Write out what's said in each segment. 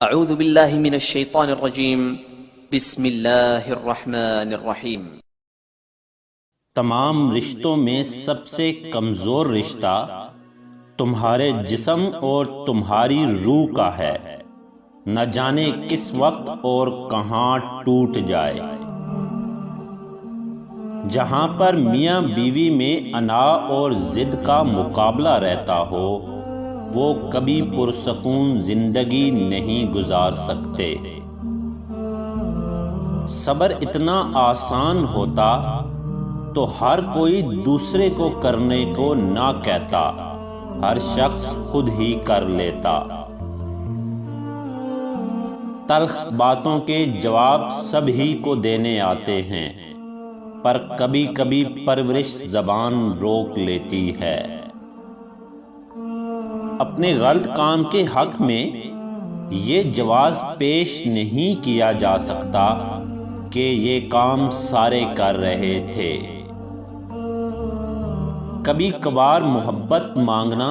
اعوذ باللہ من الشیطان الرجیم بسم اللہ الرحمن الرحیم۔ تمام رشتوں میں سب سے کمزور رشتہ تمہارے جسم اور تمہاری روح کا ہے، نہ جانے کس وقت اور کہاں ٹوٹ جائے۔ جہاں پر میاں بیوی میں انا اور ضد کا مقابلہ رہتا ہو، وہ کبھی پرسکون زندگی نہیں گزار سکتے۔ صبر اتنا آسان ہوتا تو ہر کوئی دوسرے کو کرنے کو نہ کہتا، ہر شخص خود ہی کر لیتا۔ تلخ باتوں کے جواب سب ہی کو دینے آتے ہیں، پر کبھی کبھی پرورش زبان روک لیتی ہے۔ اپنے غلط کام کے حق میں یہ جواز پیش نہیں کیا جا سکتا کہ یہ کام سارے کر رہے تھے۔ کبھی کبھار محبت مانگنا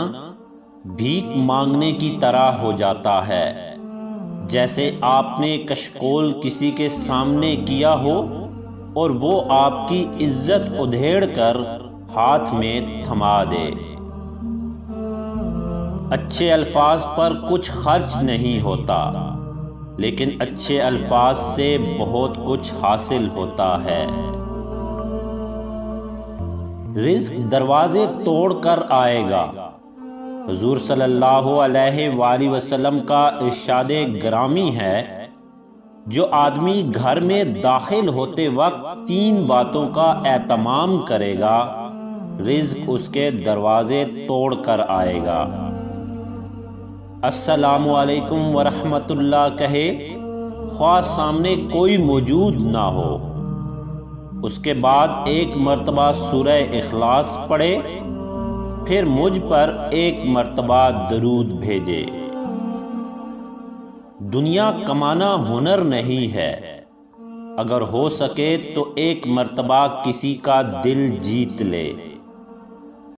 بھیک مانگنے کی طرح ہو جاتا ہے، جیسے آپ نے کشکول کسی کے سامنے کیا ہو اور وہ آپ کی عزت ادھیڑ کر ہاتھ میں تھما دے۔ اچھے الفاظ پر کچھ خرچ نہیں ہوتا، لیکن اچھے الفاظ سے بہت کچھ حاصل ہوتا ہے۔ رزق دروازے توڑ کر آئے گا۔ حضور صلی اللہ علیہ وآلہ وسلم کا ارشاد گرامی ہے، جو آدمی گھر میں داخل ہوتے وقت 3 باتوں کا اہتمام کرے گا، رزق اس کے دروازے توڑ کر آئے گا۔ السلام علیکم ورحمۃ اللہ کہے، خواہ سامنے کوئی موجود نہ ہو۔ اس کے بعد 1 مرتبہ سورہ اخلاص پڑھے، پھر مجھ پر 1 مرتبہ درود بھیجے۔ دنیا کمانا ہنر نہیں ہے، اگر ہو سکے تو 1 مرتبہ کسی کا دل جیت لے۔